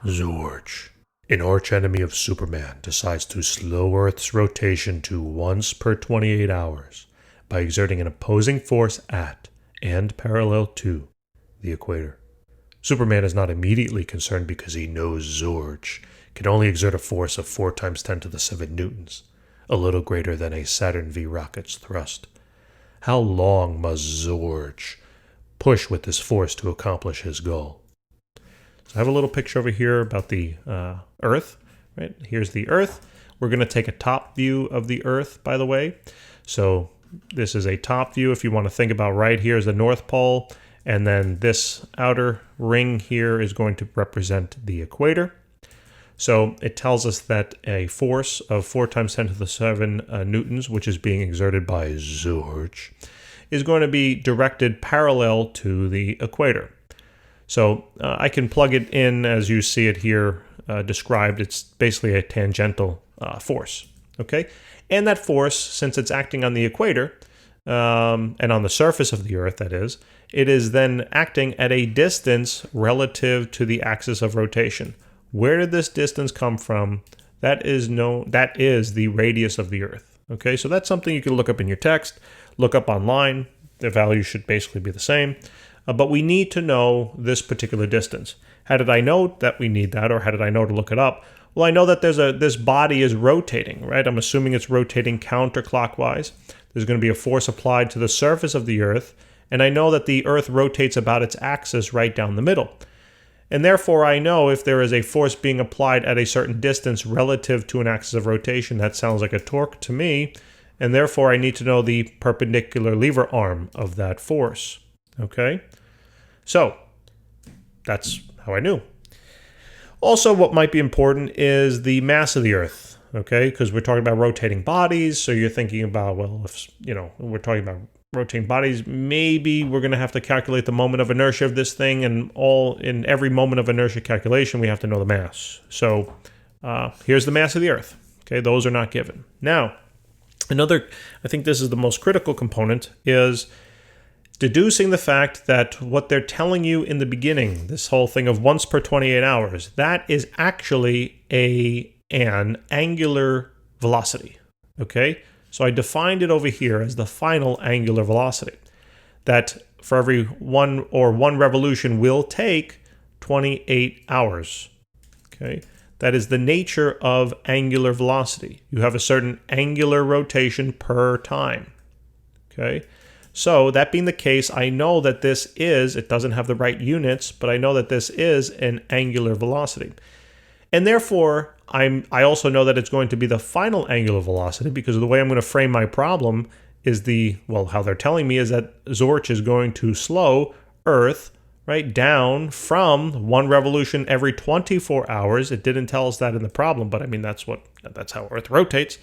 Zorch, an archenemy of Superman, decides to slow Earth's rotation to once per 28 hours by exerting an opposing force at and parallel to the equator. Superman is not immediately concerned because he knows Zorch can only exert a force of 4 times 10 to the 7 newtons, a little greater than a Saturn V rocket's thrust. How long must Zorch push with this force to accomplish his goal? So I have a little picture over here about the Earth. Right? Here's the Earth. We're going to take a top view of the Earth, by the way. So this is a top view. If you want to think about right here is the North Pole, and then this outer ring here is going to represent the equator. So it tells us that a force of 4 times 10 to the 7 newtons, which is being exerted by Zorch, is going to be directed parallel to the equator. So I can plug it in as you see it here described. It's basically a tangential force, okay? And that force, since it's acting on the equator, and on the surface of the Earth, that is, it is then acting at a distance relative to the axis of rotation. Where did this distance come from? That is the radius of the Earth. Okay, so that's something you can look up in your text, look up online. The value should basically be the same. But we need to know this particular distance. How did I know that we need that, or how did I know to look it up? Well, I know that this body is rotating, right? I'm assuming it's rotating counterclockwise. There's going to be a force applied to the surface of the Earth, and I know that the Earth rotates about its axis right down the middle. And therefore, I know if there is a force being applied at a certain distance relative to an axis of rotation, that sounds like a torque to me, and therefore I need to know the perpendicular lever arm of that force. Okay? So, that's how I knew. Also, what might be important is the mass of the Earth, okay? Because we're talking about rotating bodies, so you're thinking about, well, if, we're talking about rotating bodies, maybe we're going to have to calculate the moment of inertia of this thing, and in every moment of inertia calculation, we have to know the mass. So here's the mass of the Earth. Okay, those are not given. Now, I think this is the most critical component, is deducing the fact that what they're telling you in the beginning, this whole thing of once per 28 hours, that is actually an angular velocity. Okay? So I defined it over here as the final angular velocity, that for every one revolution will take 28 hours. Okay, that is the nature of angular velocity. You have a certain angular rotation per time. Okay, so that being the case, I know that it doesn't have the right units, but I know that this is an angular velocity. And therefore, I also know that it's going to be the final angular velocity, because the way I'm going to frame my problem is how they're telling me is that Zorch is going to slow Earth right down from 1 revolution every 24 hours. It didn't tell us that in the problem, but I mean, that's how Earth rotates.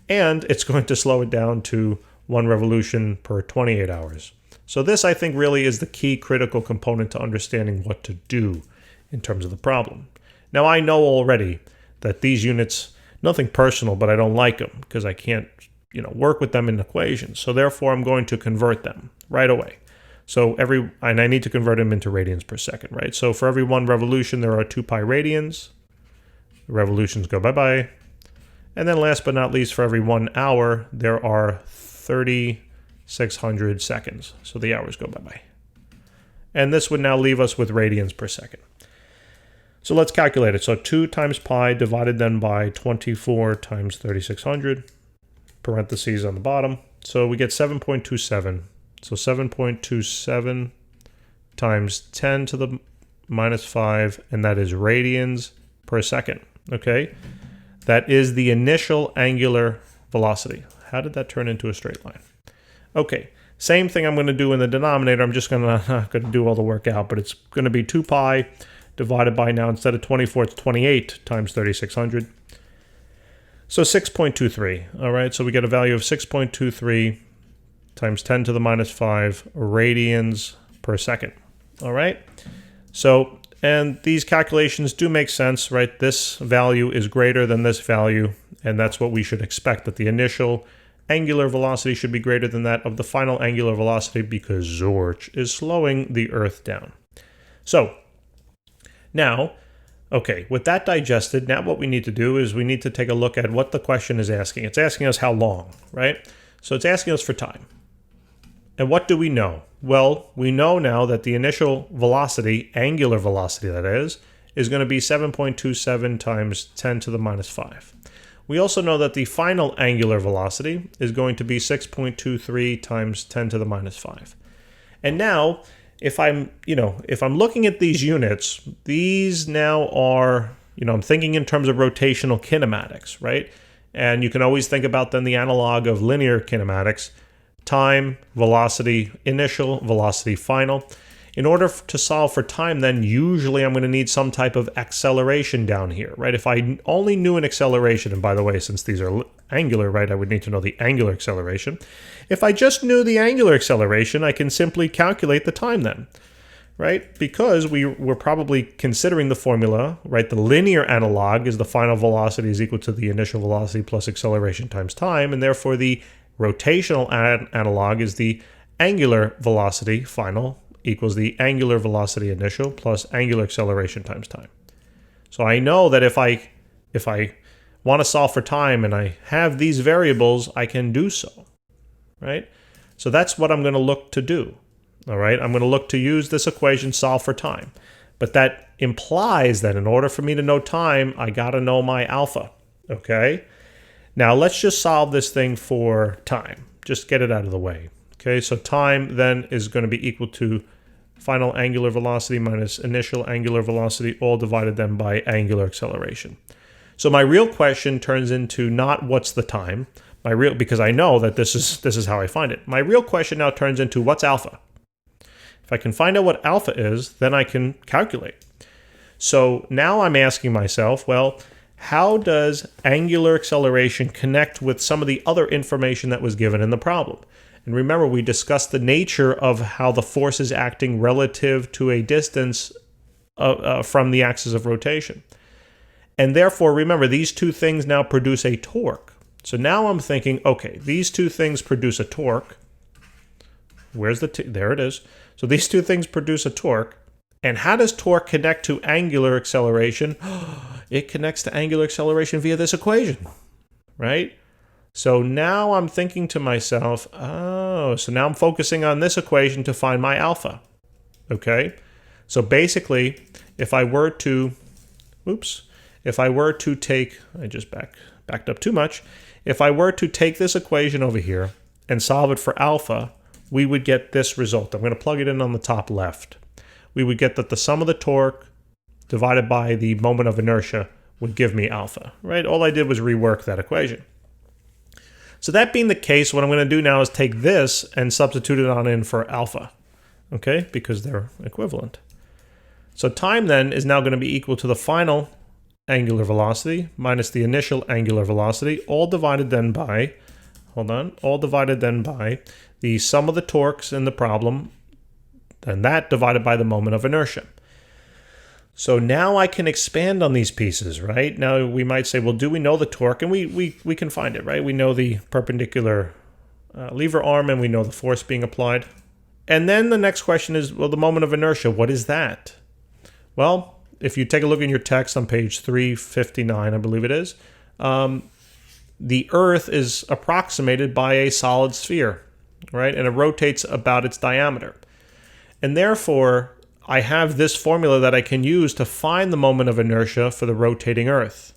And it's going to slow it down to 1 revolution per 28 hours. So this, I think, really is the key critical component to understanding what to do in terms of the problem. Now, I know already that these units, nothing personal, but I don't like them because I can't, work with them in equations. So therefore, I'm going to convert them right away. So and I need to convert them into radians per second, right? So for every 1 revolution, there are 2 pi radians. The revolutions go bye-bye. And then last but not least, for every 1 hour, there are 3,600 seconds. So the hours go bye-bye. And this would now leave us with radians per second. So let's calculate it. So 2 times pi divided then by 24 times 3,600, parentheses on the bottom. So we get 7.27. So 7.27 times 10 to the minus 5, and that is radians per second. Okay? That is the initial angular velocity. How did that turn into a straight line? Okay. Same thing I'm going to do in the denominator. I'm just going to do all the work out, but it's going to be 2 pi divided by, now instead of 24, it's 28 times 3,600. So 6.23. All right, so we get a value of 6.23 times 10 to the minus 5 radians per second. All right, so, and these calculations do make sense, right? This value is greater than this value, and that's what we should expect, that the initial angular velocity should be greater than that of the final angular velocity, because Zorch is slowing the Earth down. So, now, Okay, with that digested, now what we need to do is we need to take a look at what the question is asking. It's asking us how long, right? So it's asking us for time. And what do we know? Well, we know now that the initial velocity, angular velocity that is going to be 7.27 times 10 to the minus 5. We also know that the final angular velocity is going to be 6.23 times 10 to the minus 5. And now, if I'm looking at these units, these now are, I'm thinking in terms of rotational kinematics, right? And you can always think about then the analog of linear kinematics, time, velocity, initial, velocity, final. In order to solve for time, then usually I'm going to need some type of acceleration down here, right? If I only knew an acceleration, and by the way, since these are angular, right, I would need to know the angular acceleration. If I just knew the angular acceleration, I can simply calculate the time then, right? Because we're probably considering the formula, right? The linear analog is the final velocity is equal to the initial velocity plus acceleration times time, and therefore the rotational analog is the angular velocity final equals the angular velocity initial plus angular acceleration times time. So I know that if I want to solve for time and I have these variables, I can do so, right? So that's what I'm going to look to do, all right? I'm going to look to use this equation, solve for time. But that implies that in order for me to know time, I got to know my alpha, okay? Now let's just solve this thing for time. Just get it out of the way. Okay, so time then is going to be equal to final angular velocity minus initial angular velocity, all divided then by angular acceleration. So my real question turns into not what's the time, because I know that this is how I find it. My real question now turns into what's alpha. If I can find out what alpha is, then I can calculate. So now I'm asking myself, well, how does angular acceleration connect with some of the other information that was given in the problem? And remember, we discussed the nature of how the force is acting relative to a distance from the axis of rotation. And therefore, remember, these two things now produce a torque. So now I'm thinking, okay, these two things produce a torque. Where's there it is. So these two things produce a torque. And how does torque connect to angular acceleration? It connects to angular acceleration via this equation, right? So now I'm thinking to myself, oh, so now I'm focusing on this equation to find my alpha, okay? So basically, if I were to take, I just backed up too much. If I were to take this equation over here and solve it for alpha, we would get this result. I'm going to plug it in on the top left. We would get that the sum of the torque divided by the moment of inertia would give me alpha, right? All I did was rework that equation. So that being the case, what I'm going to do now is take this and substitute it on in for alpha, okay? Because they're equivalent. So time then is now going to be equal to the final angular velocity minus the initial angular velocity, all divided then by, the sum of the torques in the problem, and that divided by the moment of inertia. So now I can expand on these pieces, right? Now we might say, well, do we know the torque? And we can find it, right? We know the perpendicular lever arm and we know the force being applied. And then the next question is, well, the moment of inertia, what is that? Well, if you take a look in your text on page 359, I believe it is, the Earth is approximated by a solid sphere, right? And it rotates about its diameter. And therefore, I have this formula that I can use to find the moment of inertia for the rotating Earth.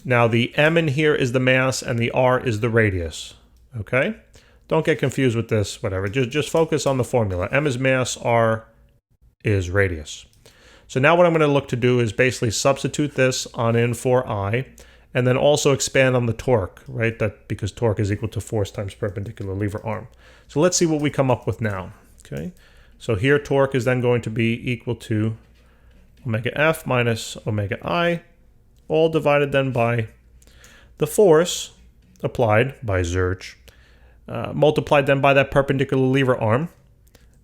Now, the m in here is the mass and the r is the radius, okay? Don't get confused with this, whatever. Just focus on the formula. M is mass, r is radius. So now what I'm going to look to do is basically substitute this on in for I, and then also expand on the torque, right? That because torque is equal to force times perpendicular lever arm. So let's see what we come up with now, okay? So here torque is then going to be equal to omega F minus omega I, all divided then by the force applied by Zorch, multiplied then by that perpendicular lever arm,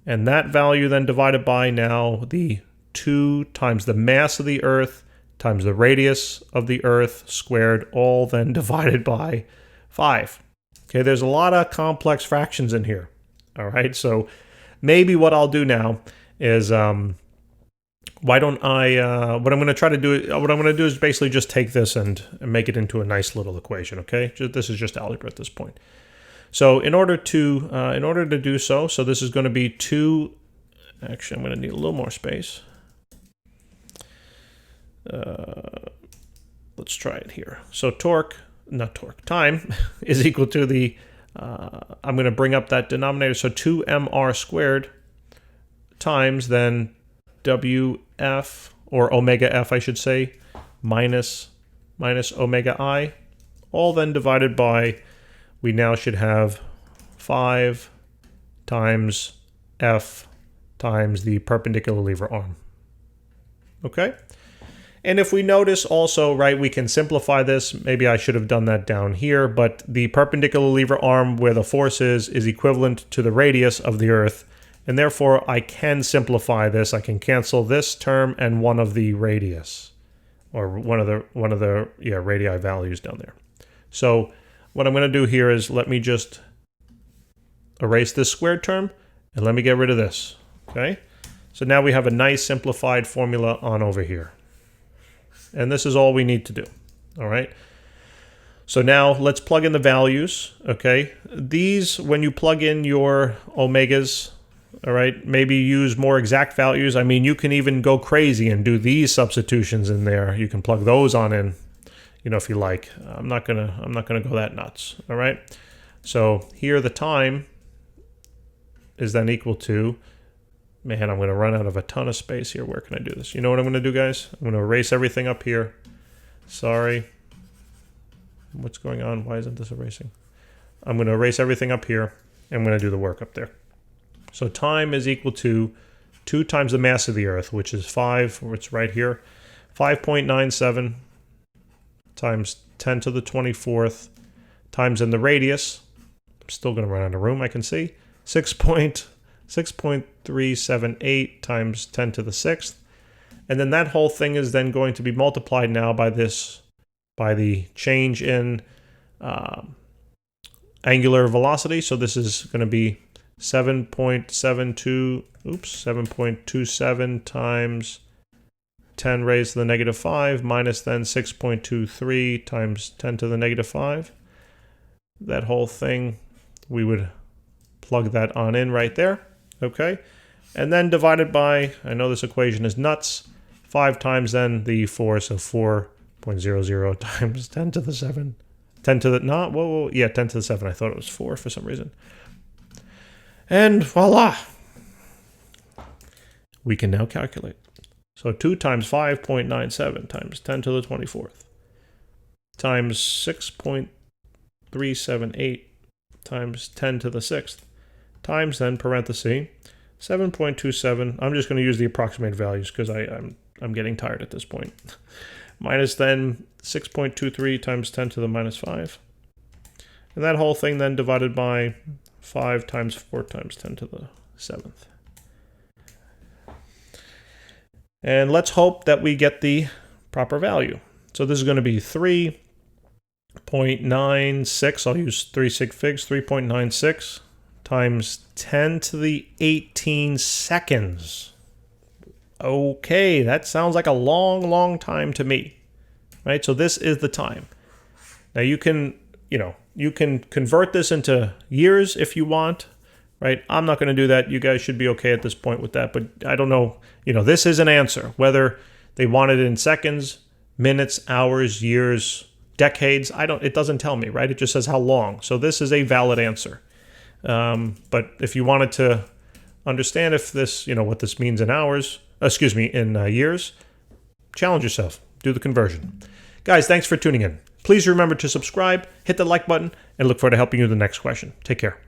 and that value then divided by now the 2 times the mass of the Earth times the radius of the Earth squared, all then divided by 5. Okay, there's a lot of complex fractions in here, all right? So maybe what I'll do now is why don't I, what I'm going to try to do, what I'm going to do is basically just take this and make it into a nice little equation, okay? This is just algebra at this point. So in order to do so, this is going to be 2, actually I'm going to need a little more space. Let's try it here. So time is equal to the, I'm going to bring up that denominator, so 2mr squared times then wf, or omega f I should say, minus omega I, all then divided by, we now should have 5 times f times the perpendicular lever arm. Okay? And if we notice also, right, we can simplify this. Maybe I should have done that down here, but the perpendicular lever arm where the force is equivalent to the radius of the Earth. And therefore, I can simplify this. I can cancel this term and one of the radius, or one of the radii values down there. So what I'm going to do here is let me just erase this squared term, and let me get rid of this, okay? So now we have a nice simplified formula on over here. And this is all we need to do, all right? So now let's plug in the values, okay? These, when you plug in your omegas, all right, maybe use more exact values. I mean, you can even go crazy and do these substitutions in there. You can plug those on in, you know, if you like. I'm not gonna go that nuts, all right? So here the time is then equal to, man, I'm going to run out of a ton of space here. Where can I do this? You know what I'm going to do, guys? I'm going to erase everything up here. Sorry. What's going on? Why isn't this erasing? I'm going to erase everything up here. I'm going to do the work up there. So time is equal to 2 times the mass of the Earth, which is 5, or it's right here. 5.97 times 10 to the 24th times in the radius. I'm still going to run out of room, I can see. 6.378 times 10 to the 6th. And then that whole thing is then going to be multiplied now by the change in angular velocity. So this is going to be 7.27 times 10 raised to the negative 5 minus then 6.23 times 10 to the negative 5. That whole thing, we would plug that on in right there, okay? And then divided by, I know this equation is nuts, 5 times then the force of 4.00 times 10 to the 7. 10 to the, not, whoa, yeah, 10 to the 7. I thought it was 4 for some reason. And voila! We can now calculate. So 2 times 5.97 times 10 to the 24th times 6.378 times 10 to the 6th times then parenthesis 7.27. I'm just going to use the approximate values because I'm getting tired at this point. Minus then 6.23 times 10 to the minus 5. And that whole thing then divided by 5 times 4 times 10 to the 7th. And let's hope that we get the proper value. So this is going to be 3.96. I'll use 3 sig figs. 3.96 times 10 to the 18 seconds. Okay, that sounds like a long, long time to me. Right? So this is the time. Now you can convert this into years if you want. Right? I'm not going to do that. You guys should be okay at this point with that. But I don't know. This is an answer. Whether they want it in seconds, minutes, hours, years, decades, it doesn't tell me, right? It just says how long. So this is a valid answer. But if you wanted to understand if this, what this means in hours, in years, challenge yourself. Do the conversion. Guys, thanks for tuning in. Please remember to subscribe, hit the like button, and look forward to helping you with the next question. Take care.